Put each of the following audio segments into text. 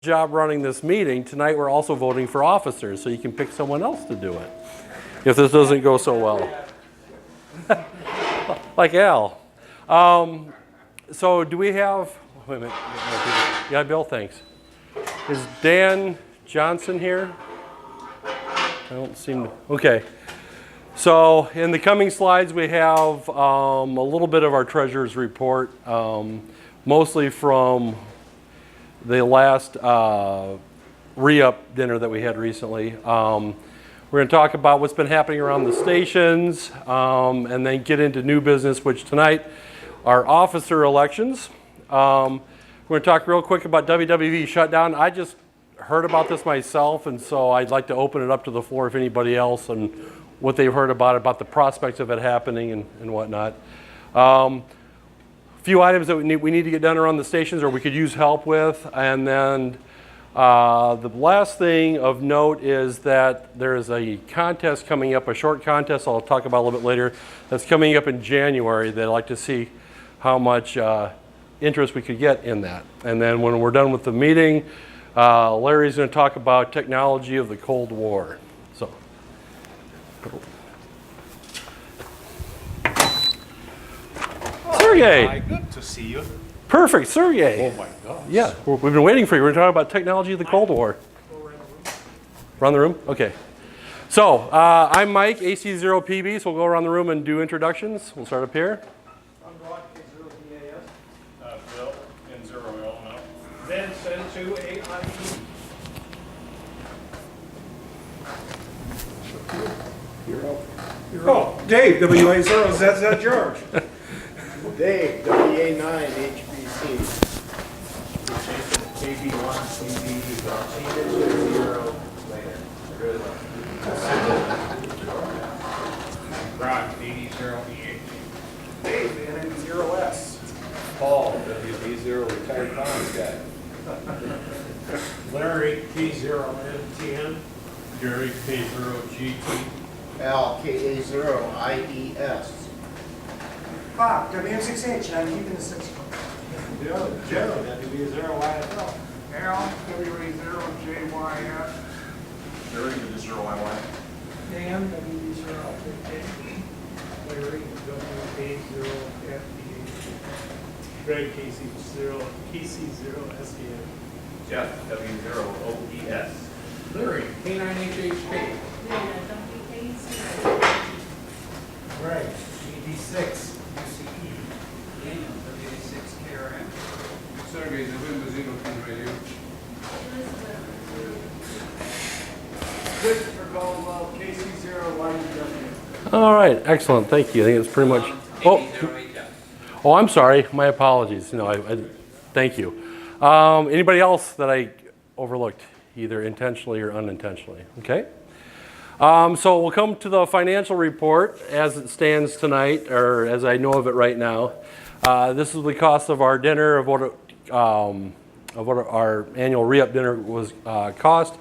job running this meeting. Tonight we're also voting for officers, so you can pick someone else to do it if this doesn't go so well. Like Al. So do we have, wait a minute. Yeah, Bill, thanks. Is Dan Johnson here? I don't seem to, okay. So in the coming slides we have a little bit of our treasurer's report, mostly from the last re-up dinner that we had recently. We're going to talk about what's been happening around the stations, and then get into new business, which tonight are officer elections. We're going to talk real quick about WWV shutdown. I just heard about this myself, and so I'd like to open it up to the floor if anybody else and what they've heard about the prospects of it happening and whatnot. Few items that we need to get done around the stations or we could use help with, and then the last thing of note is that there is a contest coming up, a short contest I'll talk about a little bit later, that's coming up in January that I'd like to see how much interest we could get in that. And then when we're done with the meeting, Larry's going to talk about technology of the Cold War. So. Sergey. Hi, good to see you. Perfect, Sergey. Oh my gosh. Yeah, we've been waiting for you. We're talking about technology of the Cold War. Around the room? Okay. So, I'm Mike, AC0PB, so we'll go around the room and do introductions. We'll start up here. I'm Rod, K0DAS. Bill, N0L now. Then send to AIE. Oh, Dave, WA0ZZ George. Dave, WA9 HBC. KB1 CB, 0 Ron, 80-0EH. Dave, NN0S. Paul, WB0 retired Collins guy. Larry, K0NTN. Gary, K0GT. Al, KA0 IES. Bob, WM6H, I'm keeping the 6. Joe, WB0YFL. Al, WA0JYF. Gary, W0YY. Dan, WB0FK. Larry, WA0FDH. Greg, KC0SDN. Jeff, W0OES. Larry, K9HHK. Greg, ED6 UCE. Daniel, WA6KRM. Sergey, W0 Radio. Christopher Goldwell, KC0YW. All right, excellent. Thank you. I think it's pretty much. Oh, I'm sorry. My apologies. No, I thank you. Anybody else that I overlooked, either intentionally or unintentionally? Okay. So we'll come to the financial report as it stands tonight, or as I know of it right now. This is the cost of our dinner, of what our annual re-up dinner was cost.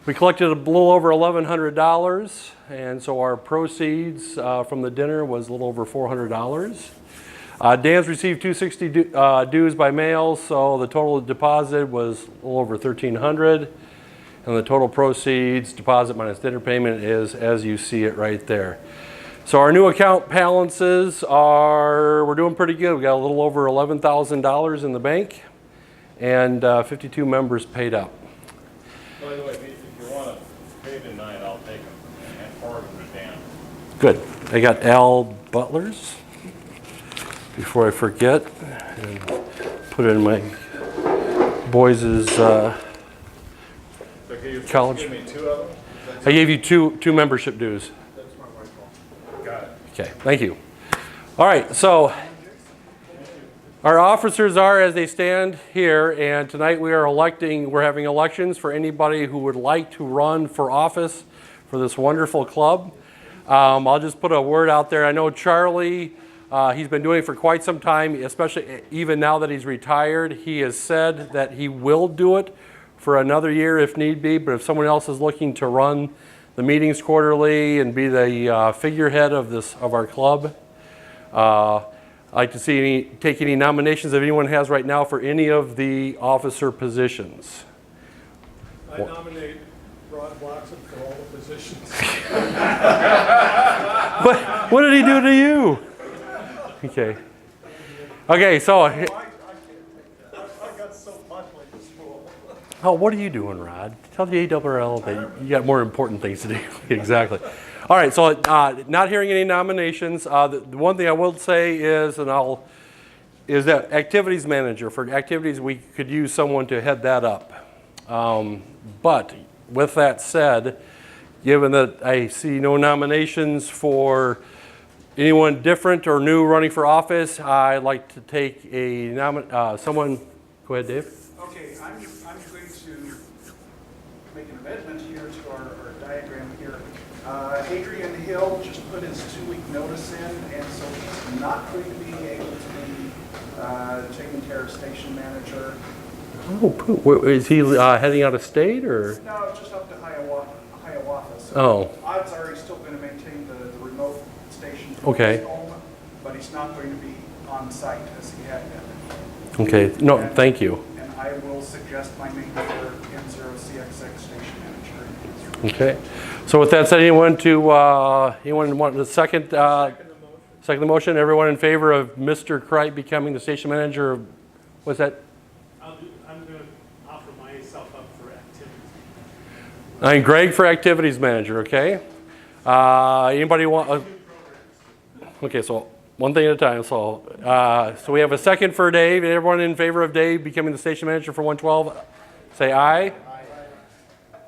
We collected a little over $1,100, and so our proceeds from the dinner was a little over $400. Dan's received $260 dues by mail, so the total deposit was a little over $1,300. And the total proceeds, deposit minus dinner payment, is as you see it right there. So our new account balances we're doing pretty good. We got a little over $11,000 in the bank, and 52 members paid up. By the way, if you want to pay tonight, I'll take them and forward them to Dan. Good. I got Al Butler's, before I forget, and put it in my boys' college. Give me 2 of them. I gave you two membership dues. That's my wife's fault. Got it. Okay, thank you. All right, so our officers are as they stand here, and tonight we're having elections for anybody who would like to run for office for this wonderful club. I'll just put a word out there. I know Charlie, he's been doing it for quite some time, especially even now that he's retired. He has said that he will do it for another year if need be, but if someone else is looking to run the meetings quarterly and be the figurehead of our club, I'd like to see take any nominations that anyone has right now for any of the officer positions. I nominate Rod Bloxam for all the positions. What did he do to you? Okay. Okay, so, I got so much like this fool. oh, what are you doing, Rod? Tell the ARRL that you got more important things to do. Exactly. All right, so not hearing any nominations. The one thing I will say is, is that activities manager. For activities, we could use someone to head that up. But with that said, given that I see no nominations for anyone different or new running for office, I'd like to take a someone. Go ahead, Dave. Okay, I'm going to make an amendment here to our diagram here. Adrian Hill just put his 2-week notice in, and so he's not going to be able to be taking care of station manager. Oh, is he heading out of state or? No, just up to Hiawatha. So Oh. odds are he's still going to maintain the remote station from Okay. his home, but he's not going to be on site as he had been. Okay. No, thank you. And I will suggest my name for N0CXX station manager. Okay. So with that said, anyone want the second the motion? Everyone in favor of Mr. Kripe becoming the station manager? What's that? I'm going to offer myself up for activities. And Greg for activities manager. Okay. Anybody want? Okay. So one thing at a time. So we have a second for Dave. Everyone in favor of Dave becoming the station manager for 112? Say aye. Aye.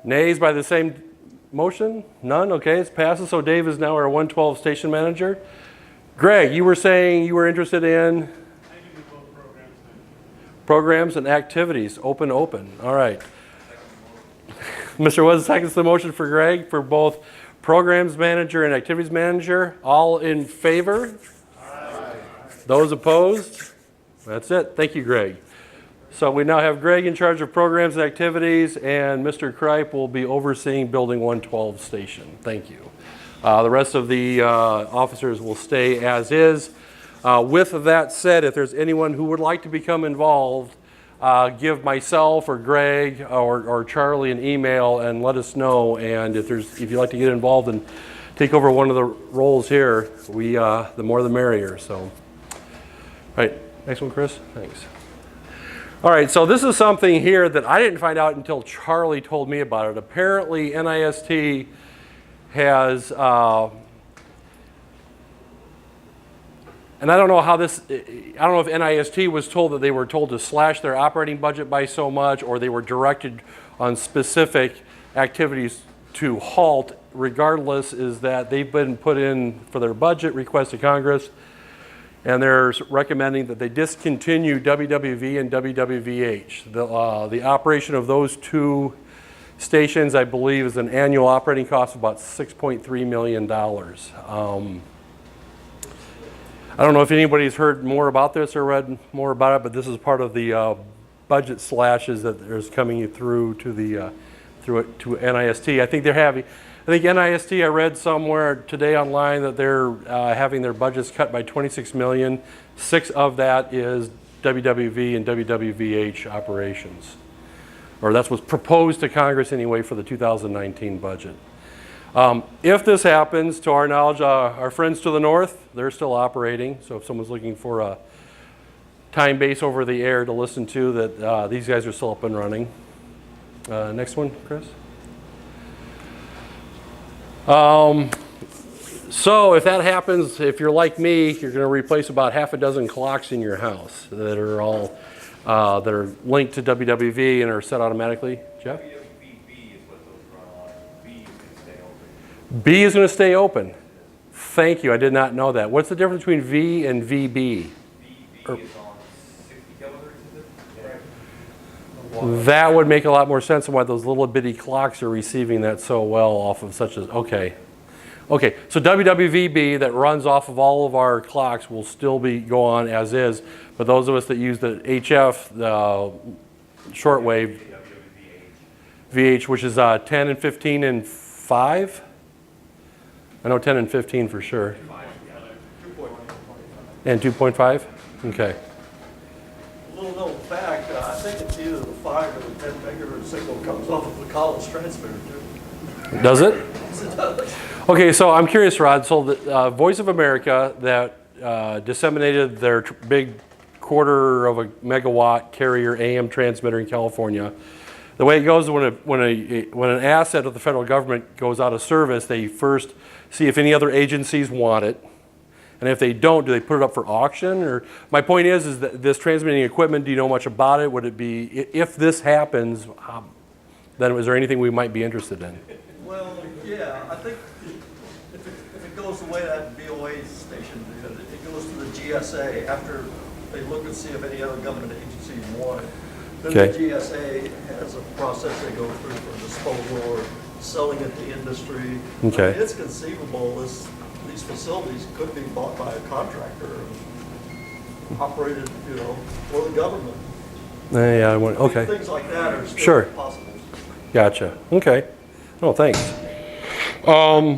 Nays by the same motion? None? Okay, it passes. So Dave is now our 112 station manager. Greg, you were saying you were interested in? I do both Programs and activities. Open. All right. Mr. Woods seconds the motion for Greg for both programs manager and activities manager. All in favor? Aye. Those opposed? That's it. Thank you, Greg. So we now have Greg in charge of programs and activities, and Mr. Kripe will be overseeing Building 112 station. Thank you. The rest of the officers will stay as is. With that said, if there's anyone who would like to become involved, give myself or Greg or Charlie an email and let us know. And if you'd like to get involved and take over one of the roles here, the more the merrier. So, all right, next one, Chris. Thanks. All right, so this is something here that I didn't find out until Charlie told me about it. Apparently, NIST has, and I don't know how this, I don't know if NIST was told that they were told to slash their operating budget by so much, or they were directed on specific activities to halt. Regardless, is that they've been put in for their budget request to Congress, and they're recommending that they discontinue WWV and WWVH. The operation of those two stations, I believe, is an annual operating cost of about $6.3 million. I don't know if anybody's heard more about this or read more about it, but this is part of the budget slashes that is coming through to the to NIST. I think NIST, I read somewhere today online that they're having their budgets cut by $26 million. 6 of that is WWV and WWVH operations. Or that's what's proposed to Congress anyway for the 2019 budget. If this happens, to our knowledge, our friends to the north, they're still operating. So if someone's looking for a time base over the air to listen to, that these guys are still up and running. Next one, Chris. So if that happens, if you're like me, you're going to replace about half a dozen clocks in your house that are all that are linked to WWV and are set automatically. Jeff? WWV is what those run on. B is going to stay open. B is going to stay open. Thank you. I did not know that. What's the difference between V and VB? VB is on 60 kilohertz, is it? That would make a lot more sense of why those little bitty clocks are receiving that so well off of such as, okay. Okay, so WWVB that runs off of all of our clocks will still go on as is, but those of us that use the HF, the shortwave, VH, which is 10 and 15 and 5? I know 10 and 15 for sure. And 2.5? Okay. A little known fact, I think it's either the 5 time, and the 10 megahertz signal comes off of the college transmitter too. Does it? Okay, so I'm curious, Rod. So the Voice of America that disseminated their big quarter of a megawatt carrier AM transmitter in California. The way it goes when an asset of the federal government goes out of service, they first see if any other agencies want it, and if they don't, do they put it up for auction? Or my point is that this transmitting equipment, do you know much about it? Would it be, if this happens, then is there anything we might be interested in? Well, yeah, I think if it goes the way that VOA station did, it goes to the GSA after they look and see if any other government agencies want it. Then Okay. the GSA has a process they go through for disposal or selling it to industry. Okay. I mean, it's conceivable these facilities could be bought by a contractor and operated, for the government. Yeah, okay. Things like that are still Sure. possible. Gotcha. Okay. Oh, thanks. Al.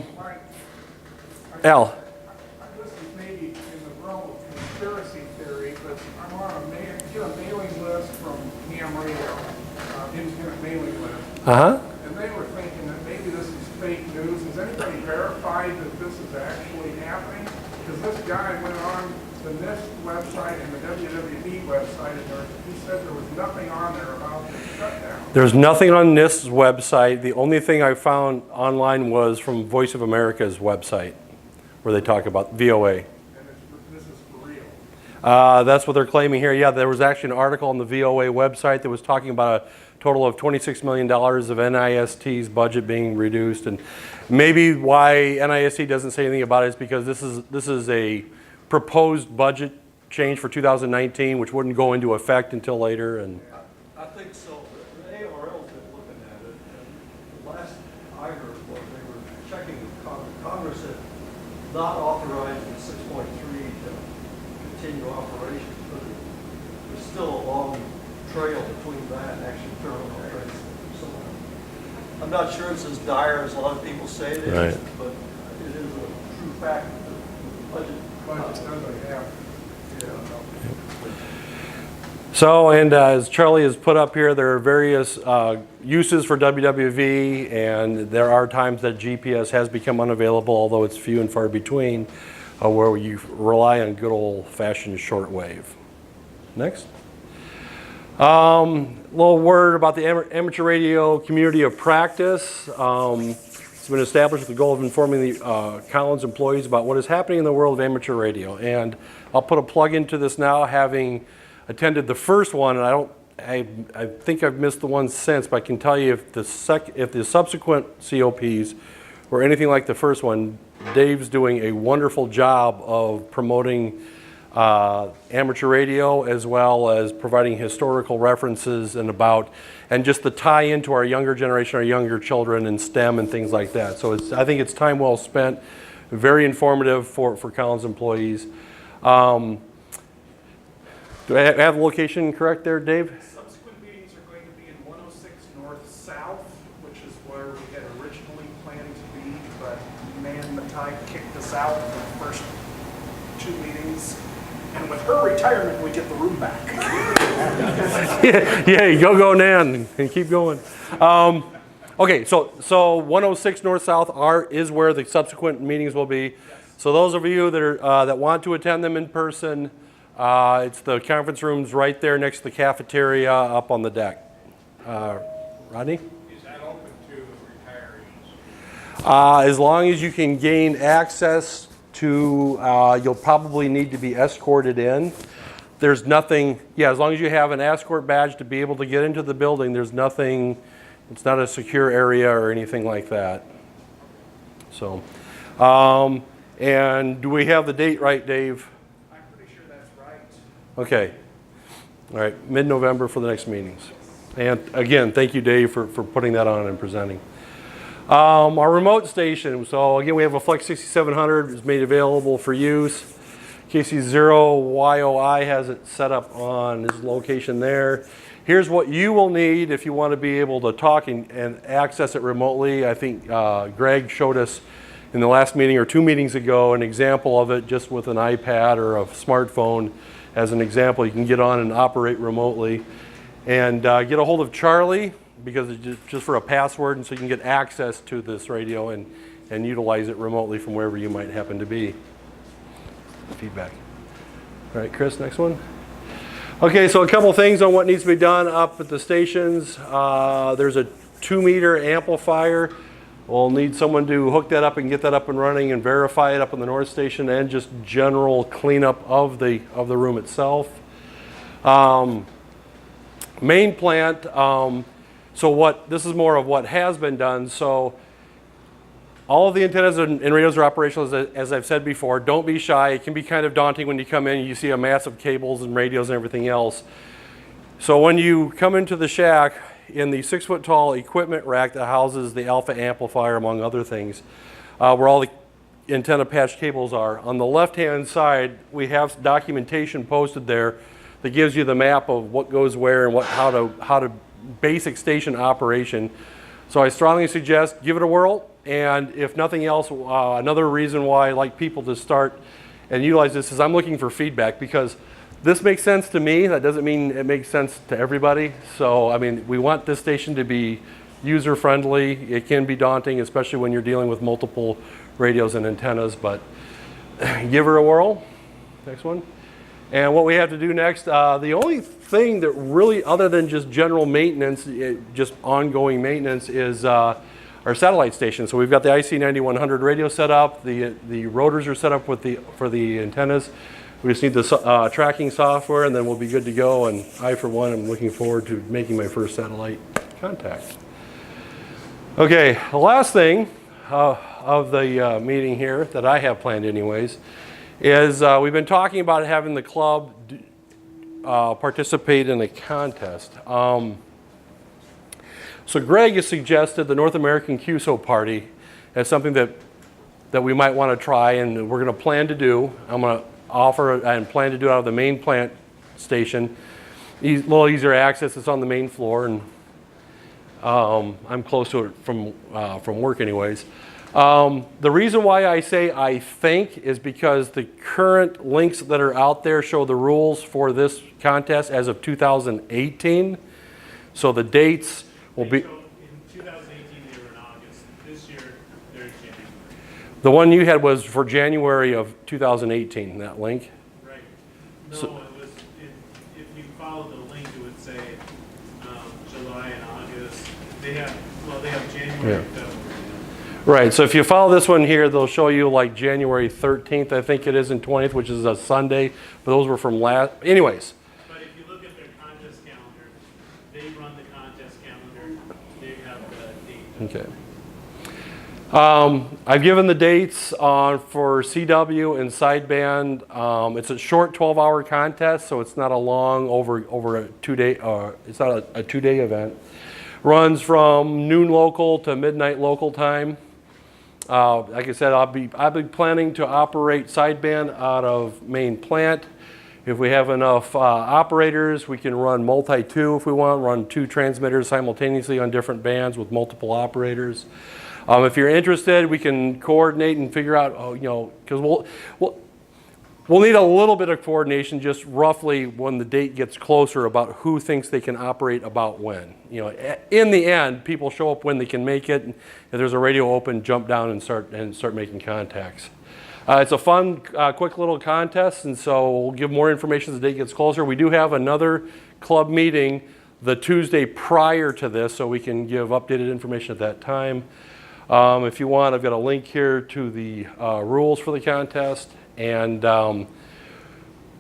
This is maybe in the realm of conspiracy theory, but I'm on a mailing list from ham radio, independent mailing list. Uh-huh. And they were thinking that maybe this is fake news. Has anybody verified that this is actually happening? Because this guy went on the NIST website and the WWE website, and he said there was nothing on there about the shutdown. There's nothing on NIST's website. The only thing I found online was from Voice of America's website, where they talk about VOA. And this is for real. That's what they're claiming here. Yeah, there was actually an article on the VOA website that was talking about a total of $26 million of NIST's budget being reduced. And maybe why NIST doesn't say anything about it is because this is a proposed budget change for 2019, which wouldn't go into effect until later. And I think so. The ARL's been looking at it, and the last I heard was they were checking with Congress had not authorized the 6.3 to continue operations, but there's still a long trail between that and actually turning on transmitters. So I'm not sure it's as dire as a lot of people say it is, Right. but it is a true fact that the budget. so, and as Charlie has put up here, there are various uses for WWV, and there are times that GPS has become unavailable, although it's few and far between, where you rely on good old-fashioned shortwave. Next. Little word about the amateur radio community of practice. It's been established with the goal of informing the Collins employees about what is happening in the world of amateur radio. And I'll put a plug into this now, having attended the first one, and I think I've missed the one since, but I can tell you if the subsequent COPs were anything like the first one, Dave's doing a wonderful job of promoting amateur radio, as well as providing historical references and just the tie into our younger generation, our younger children in STEM and things like that. So I think it's time well spent, very informative for Collins employees. Do I have the location correct there, Dave? Subsequent meetings are going to be in 106 North South, which is where we had originally planned to be, but Man Matai kicked us out for the first 2 meetings. And with her retirement, we get the room back. Yeah, go Nan, and keep going. Okay, so 106 North South is where the subsequent meetings will be. Yes. So those of you that are that want to attend them in person, it's the conference rooms right there next to the cafeteria up on the deck. Rodney? Is that open to retirees? As long as you can gain access to, you'll probably need to be escorted in. There's nothing, as long as you have an escort badge to be able to get into the building, there's nothing, it's not a secure area or anything like that. So, and do we have the date right, Dave? I'm pretty sure that's right. Okay. All right, mid-November for the next meetings. And again, thank you, Dave, for putting that on and presenting. Our remote station, so again, we have a Flex 6700. It's made available for use. KC0YOI has it set up on this location there. Here's what you will need if you want to be able to talk and access it remotely. I think Greg showed us in the last meeting or 2 meetings ago an example of it just with an iPad or a smartphone as an example. You can get on and operate remotely. And get a hold of Charlie, because it's just for a password, and so you can get access to this radio and utilize it remotely from wherever you might happen to be. Feedback. All right, Chris, next one. Okay, so a couple things on what needs to be done up at the stations. There's a 2-meter amplifier. We'll need someone to hook that up and get that up and running and verify it up on the North Station, and just general cleanup of the room itself. Main plant. This is more of what has been done. So all of the antennas and radios are operational, as I've said before. Don't be shy. It can be kind of daunting when you come in and you see a mass of cables and radios and everything else. So when you come into the shack, in the 6-foot-tall equipment rack that houses the alpha amplifier, among other things, where all the antenna patch cables are, on the left-hand side, we have documentation posted there that gives you the map of what goes where and how to basic station operation. So I strongly suggest give it a whirl. And if nothing else, another reason why I like people to start and utilize this is I'm looking for feedback, because this makes sense to me. That doesn't mean it makes sense to everybody. So, I mean, we want this station to be user-friendly. It can be daunting, especially when you're dealing with multiple radios and antennas, but give her a whirl. Next one. And what we have to do next, the only thing that really, other than just general maintenance, just ongoing maintenance, is our satellite station. So we've got the IC9100 radio set up. The rotors are set up for the antennas. We just need the tracking software, and then we'll be good to go. And I, for one, am looking forward to making my first satellite contact. Okay, the last thing of the meeting here that I have planned anyways is we've been talking about having the club participate in a contest. So Greg has suggested the North American QSO Party as something that we might want to try, and we're going to plan to do. I'm going to offer and plan to do it out of the main plant station. A little easier access. It's on the main floor, and I'm close to it from work anyways. The reason why I say I think is because the current links that are out there show the rules for this contest as of 2018. So the dates will be... In 2018 they were in August. This year they're in January. The one you had was for January of 2018, that link? Right. No, So, it was, if you follow the link, it would say July and August. They have January and February. right, so if you follow this one here, they'll show you like January 13th, I think it is, and 20th, which is a Sunday. But those were from last... Anyways. But if you look at their contest calendar, they run the contest calendar. They have the date. Okay. I've given the dates for CW and sideband. It's a short 12-hour contest, so it's not a long over a 2-day. It's not a 2-day event. Runs from noon local to midnight local time. Like I said, I'll be planning to operate sideband out of main plant. If we have enough operators, we can run multi-2 if we want. Run 2 transmitters simultaneously on different bands with multiple operators. If you're interested, we can coordinate and figure out, because we'll need a little bit of coordination, just roughly when the date gets closer, about who thinks they can operate about when. In the end, people show up when they can make it. And if there's a radio open, jump down and start making contacts. It's a fun, quick little contest, and so we'll give more information as the date gets closer. We do have another club meeting the Tuesday prior to this, so we can give updated information at that time. If you want, I've got a link here to the rules for the contest, and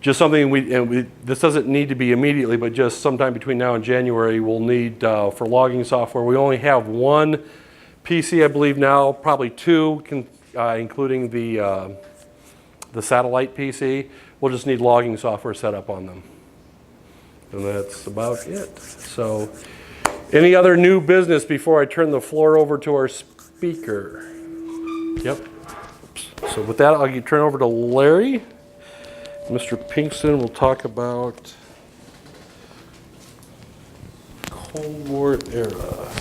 just something this doesn't need to be immediately, but just sometime between now and January, we'll need for logging software. We only have 1 PC, I believe now, probably 2, including the satellite PC. We'll just need logging software set up on them, and that's about it. So, any other new business before I turn the floor over to our speaker? Yep. So with that, I'll turn over to Larry. Mr. Pinkston will talk about Cold War era.